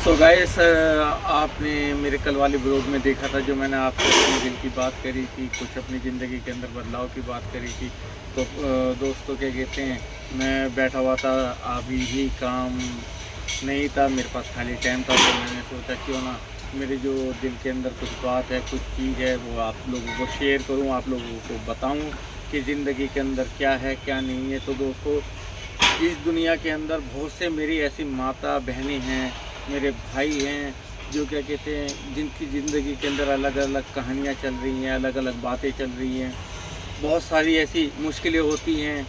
तो गाइस आपने मेरे कल वाले ब्लॉग में देखा था जो मैंने आपसे अपने दिल की बात करी थी, कुछ अपनी ज़िंदगी के अंदर बदलाव की बात करी थी। तो दोस्तों क्या कहते हैं, मैं बैठा हुआ था, अभी भी काम नहीं था, मेरे पास खाली टाइम था। तो मैंने सोचा क्यों ना मेरे जो दिल के अंदर कुछ बात है, कुछ चीज़ है, वो आप लोगों को शेयर करूँ, आप लोगों को बताऊँ कि ज़िंदगी के अंदर क्या है क्या नहीं है। तो दोस्तों, इस दुनिया के अंदर बहुत से मेरी ऐसी माता बहनें हैं, मेरे भाई हैं, जो क्या कहते हैं, जिनकी ज़िंदगी के अंदर अलग अलग कहानियाँ चल रही हैं, अलग अलग बातें चल रही हैं। बहुत सारी ऐसी मुश्किलें होती हैं,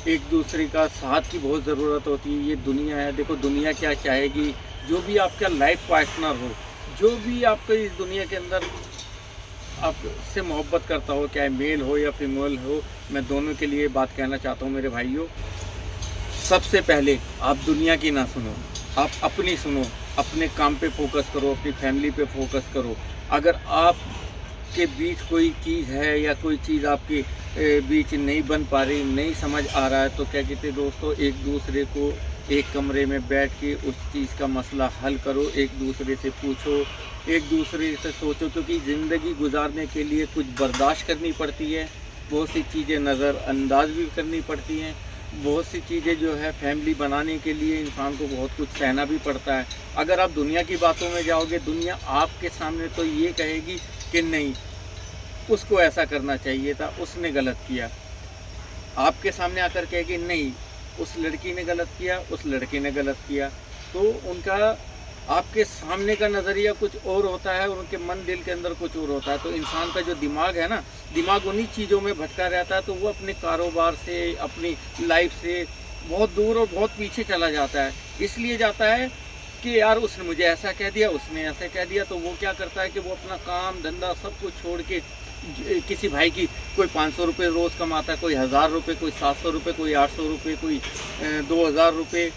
एक दूसरे का साथ की बहुत ज़रूरत होती है। ये दुनिया है, देखो दुनिया क्या चाहेगी, जो भी आपका लाइफ पार्टनर हो, जो भी आपको इस दुनिया के अंदर आपसे मोहब्बत करता हो, चाहे मेल हो या फीमेल हो, मैं दोनों के लिए बात कहना चाहता हूँ मेरे भाइयों। सबसे पहले आप दुनिया की ना सुनो, आप अपनी सुनो, अपने काम पे फोकस करो, अपनी फैमिली पे फोकस करो। अगर आप के बीच कोई चीज़ है या कोई चीज़ आपके बीच नहीं बन पा रही, नहीं समझ आ रहा है, तो क्या कहते हैं दोस्तों, एक दूसरे को एक कमरे में बैठ के उस चीज़ का मसला हल करो, एक दूसरे से पूछो, एक दूसरे से सोचो। क्योंकि ज़िंदगी गुजारने के लिए कुछ बर्दाश्त करनी पड़ती है, बहुत सी चीज़ें नज़रअंदाज भी करनी पड़ती हैं, बहुत सी चीज़ें जो है फैमिली बनाने के लिए इंसान को बहुत कुछ सहना भी पड़ता है। अगर आप दुनिया की बातों में जाओगे, दुनिया आपके सामने तो ये कहेगी कि नहीं, उसको ऐसा करना चाहिए था, उसने गलत किया। आपके सामने आकर कहेगी नहीं, उस लड़की ने गलत किया, उस लड़के ने गलत किया। तो उनका आपके सामने का नज़रिया कुछ और होता है और उनके मन दिल के अंदर कुछ और होता है। तो इंसान का जो दिमाग है ना, दिमाग उन्हीं चीज़ों में भटका रहता है। तो वो अपने कारोबार से, अपनी लाइफ से बहुत दूर और बहुत पीछे चला जाता है। इसलिए जाता है कि यार उसने मुझे ऐसा कह दिया, उसने ऐसा कह दिया। तो वो क्या करता है कि वो अपना काम धंधा सब कुछ छोड़ के, किसी भाई की कोई 500 रुपये रोज़ कमाता है, कोई 1000 रुपये, कोई 700 रुपये, कोई 800 रुपये, कोई 2000 रुपये,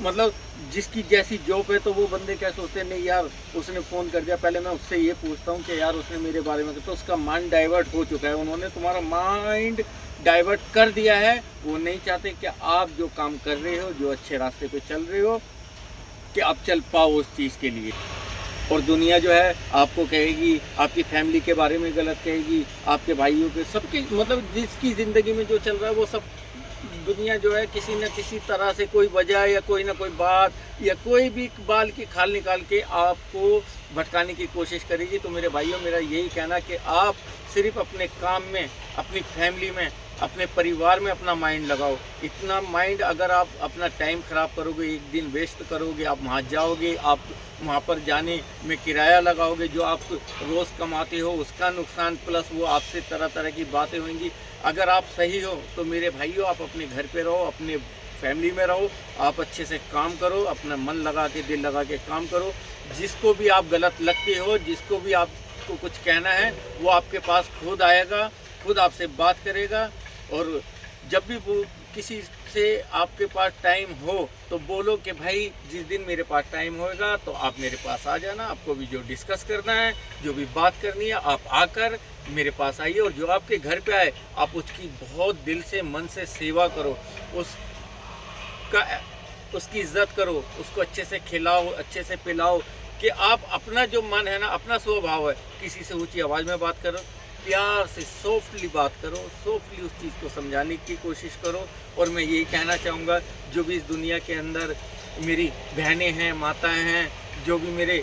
मतलब जिसकी जैसी जॉब है। तो वो बंदे क्या सोचते हैं, नहीं यार उसने फ़ोन कर दिया, पहले मैं उससे ये पूछता हूँ कि यार उसने मेरे बारे में, तो उसका माइंड डाइवर्ट हो चुका है। उन्होंने तुम्हारा माइंड डाइवर्ट कर दिया है। वो नहीं चाहते कि आप जो काम कर रहे हो, जो अच्छे रास्ते पे चल रहे हो, कि आप चल पाओ उस चीज़ के लिए। और दुनिया जो है आपको कहेगी, आपकी फैमिली के बारे में गलत कहेगी, आपके भाइयों के, सबके, मतलब जिसकी ज़िंदगी में जो चल रहा है वो सब दुनिया जो है किसी न किसी तरह से कोई वजह या कोई ना कोई बात या कोई भी बाल की खाल निकाल के आपको भटकाने की कोशिश करेगी। तो मेरे भाइयों, मेरा यही कहना कि आप सिर्फ अपने काम में, अपनी फैमिली में, अपने परिवार में अपना माइंड लगाओ। इतना माइंड अगर आप अपना टाइम ख़राब करोगे, एक दिन वेस्ट करोगे, आप वहाँ जाओगे, आप वहाँ पर जाने में किराया लगाओगे, जो आप रोज़ कमाते हो उसका नुकसान, प्लस वो आपसे तरह तरह की बातें होंगी। अगर आप सही हो तो मेरे भाइयों, आप अपने घर पे रहो, अपने फैमिली में रहो, आप अच्छे से काम करो, अपना मन लगा के, दिल लगा के काम करो। जिसको भी आप गलत लगते हो, जिसको भी आपको कुछ कहना है, वो आपके पास खुद आएगा, खुद आपसे बात करेगा। और जब भी वो किसी से आपके पास टाइम हो तो बोलो कि भाई जिस दिन मेरे पास टाइम होएगा तो आप मेरे पास आ जाना, आपको भी जो डिस्कस करना है, जो भी बात करनी है, आप आकर मेरे पास आइए। और जो आपके घर पे आए, आप उसकी बहुत दिल से, मन से सेवा करो, उसकी इज्जत करो, उसको अच्छे से खिलाओ, अच्छे से पिलाओ। कि आप अपना जो मन है ना, अपना स्वभाव है, किसी से ऊंची आवाज़ में बात करो, प्यार से सॉफ्टली बात करो, सॉफ्टली उस चीज़ को समझाने की कोशिश करो। और मैं यही कहना चाहूँगा, जो भी इस दुनिया के अंदर मेरी बहनें हैं, माताएं हैं, जो भी मेरे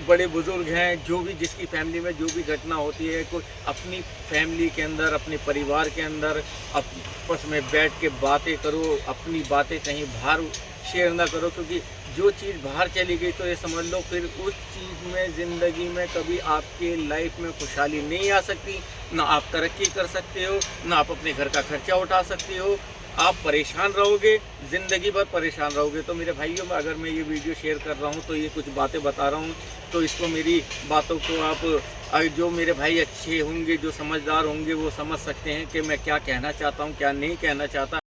बड़े बुज़ुर्ग हैं, जो भी जिसकी फैमिली में जो भी घटना होती है, कोई अपनी फैमिली के अंदर, अपने परिवार के अंदर आपस में बैठ के बातें करो, अपनी बातें कहीं बाहर शेयर ना करो। क्योंकि जो चीज़ बाहर चली गई तो ये समझ लो फिर उस चीज़ में, ज़िंदगी में कभी आपके लाइफ में खुशहाली नहीं आ सकती, ना आप तरक्की कर सकते हो, ना आप अपने घर का खर्चा उठा सकते हो। आप परेशान रहोगे, ज़िंदगी भर परेशान रहोगे। तो मेरे भाइयों, अगर मैं ये वीडियो शेयर कर रहा हूँ तो ये कुछ बातें बता रहा हूँ, तो इसको, मेरी बातों को आप, जो मेरे भाई अच्छे होंगे, जो समझदार होंगे, वो समझ सकते हैं कि मैं क्या कहना चाहता हूँ, क्या नहीं कहना चाहता।